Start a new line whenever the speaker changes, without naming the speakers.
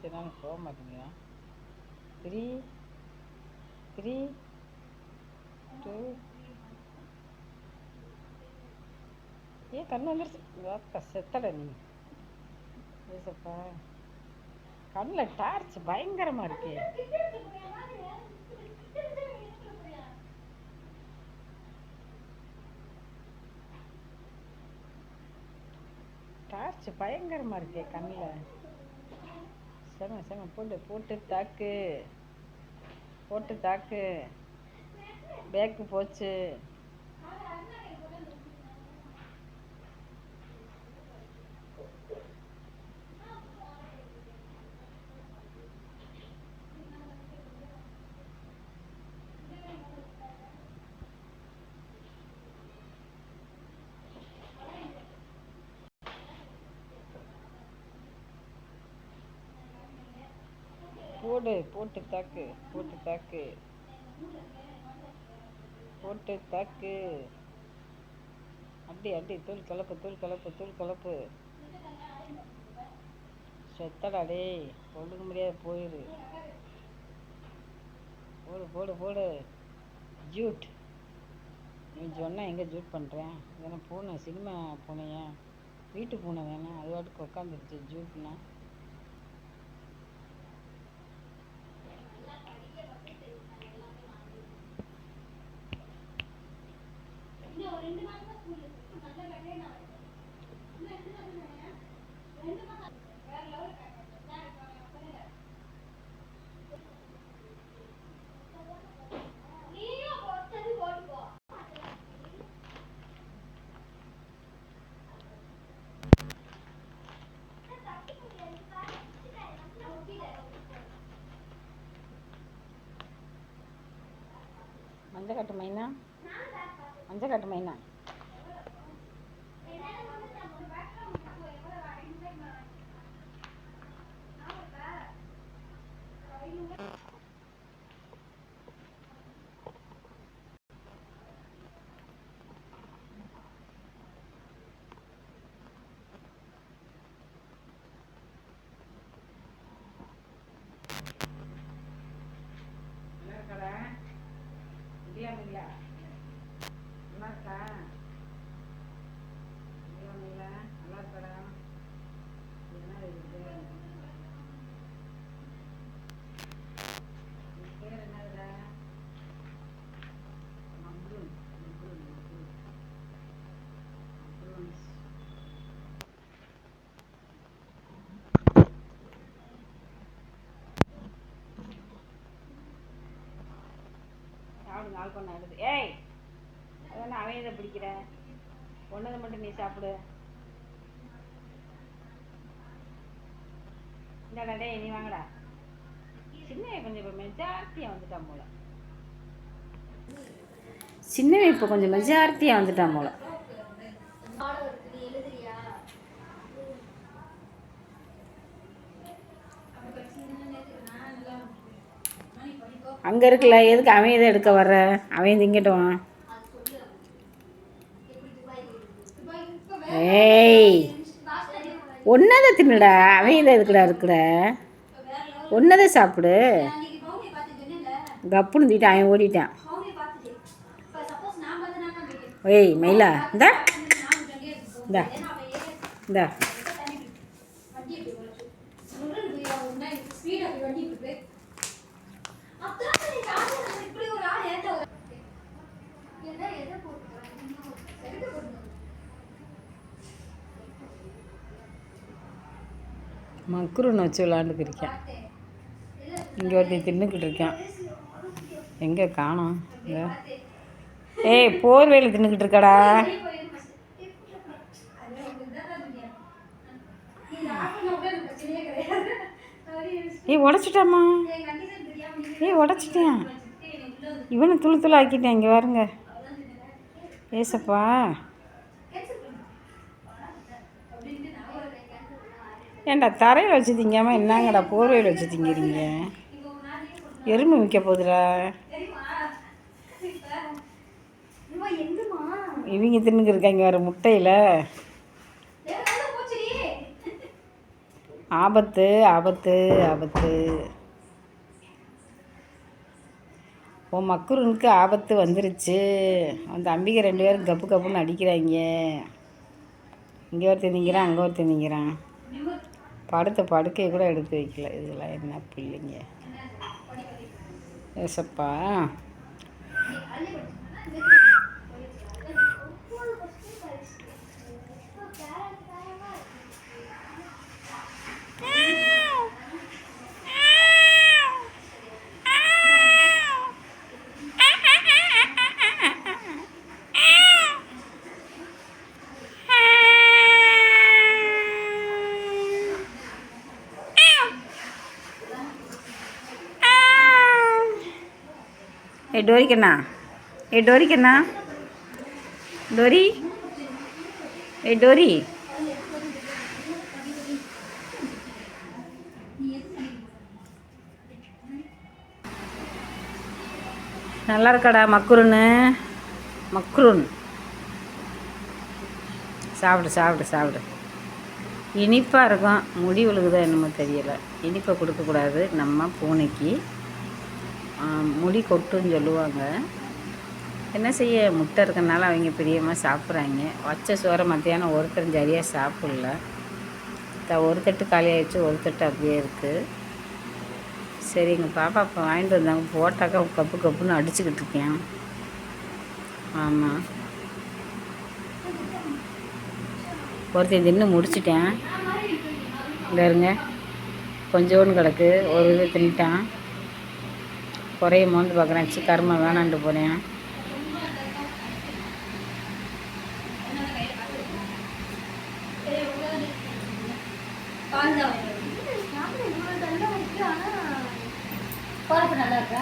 சொன்னாலும் போக மாட்டேங்கிறான். 3 3 2 ஏன் கண்ணு வந்துருச்சு செத்தட நீ. ஏசப்பா கண்ணில் டார்ச் பயங்கரமாக இருக்கே. டார்ச் பயங்கரமாக இருக்கே கண்ணில். செம போட்டு தாக்கு. பேக்கு போச்சு. போட்டு தாக்கு. அடி தூள் கலப்பு. செத்தடா டேய், ஒழுங்க முடியாது போயிரு. போடு ஜூட். நீ சொன்னால் எங்கே ஜூட் பண்ணுறேன்? இதெல்லாம் பூனை, சினிமா பூனையா, வீட்டு பூனை தானே, அது வாட்டுக்கு உட்காந்துருச்சு ஜூட்னா. மஞ்சள் காட்டு மைனா. நல்லா இருக்கா? நல்லா இருக்கடா. என்ன இருக்குது? பேர் என்னதுடா? மப்ரூன். சாப்பிடுங்க, ஆள் பண்ண ஆடுது. ஏய், அதெல்லாம் அவன் இதை பிடிக்கிற, ஒன்னதை மட்டும் நீ சாப்பிடு. இந்தாடா டேய், நீ வாங்கடா. சின்னவன் கொஞ்சம் இப்போ மெஜாரிட்டியாக வந்துட்டான் போல. அங்கே இருக்குல்ல, எதுக்கு அவன் இதை எடுக்க வர்ற? அவன் திங்கட்டும். ஏய், ஒன்னதை தின்னுடா, அவன் இதை எதுக்குடா இருக்குற? ஒன்னதை சாப்பிடு. கப்புன்னு தூக்கிட்டு அவன் ஓடிட்டான். ஏய் மயிலா, இந்தா மக்ரூன் வச்சு விளாண்டுக்கு இருக்கேன். இங்கே ஒருத்தன் தின்னுக்கிட்டு இருக்கேன். எங்கே காணோம்? ஏய், போர்வேல தின்னுக்கிட்டு இருக்கடா. ஏய், உடச்சிட்டாமா. உடச்சிட்டேன். இவனை துளு ஆக்கிட்டேன். இங்கே பாருங்க. ஏசப்பா, ஏன்டா தரையில் வச்சு திங்காமல் என்னங்கடா போர்வையில் வச்சு திங்கிறீங்க? எறும்பு மிக்க போகுதுடா. இவங்க தின்னுக்கு இருக்காங்க வேறு முட்டையில். ஆபத்து ஆபத்து ஆபத்து. உன் மக்குருனுக்கு ஆபத்து வந்துருச்சு. அந்த அம்பிகை 2 பேரும் கப்பு கப்புன்னு அடிக்கிறாங்க. இங்கே ஒருத்தர் நிற்கிறான், அங்கே ஒருத்தர் நிற்கிறான். படுக்கையை கூட எடுத்து வைக்கல. இதெல்லாம் என்ன பிள்ளைங்க ஏசப்பா. டோரிக்கண்ணா, டோரிக்கண்ணா, டோரி, டோரி. நல்லா இருக்காடா மக்குருன்னு? மக்ரூன் சாப்பிடு சாப்பிடு சாப்பிடு. இனிப்பாக இருக்கும். முடி விழுகுதா என்னமோ தெரியலை. இனிப்பை கொடுக்கக்கூடாது நம்ம பூனைக்கு. முடி கொட்டுன்னு சொல்லுவாங்க. என்ன செய்ய, முட்டை இருக்கனால அவங்க பிரியமாக சாப்பிட்றாங்க. வச்ச சோறை மத்தியானம் ஒருத்தரும் சரியாக சாப்பிடல. ஒரு தட்டு காலி ஆகிடுச்சு, ஒரு தட்டு அப்படியே இருக்குது. சரி, எங்கள் பாப்பா இப்போ வாங்கிட்டு வந்தாங்க. போட்டாக்கா கப்பு கப்புன்னு அடிச்சுக்கிட்டு இருக்கேன். ஆமாம், ஒருத்தன் தின்னு முடிச்சிட்டேன். இந்த இருங்க, கொஞ்சோன்னு கிடக்கு. ஒரு இது தின்ட்டான். குறைய மோந்து பார்க்குறேன். கருமை வேணான்ட்டு போகிறேன். நல்லா இருக்கா?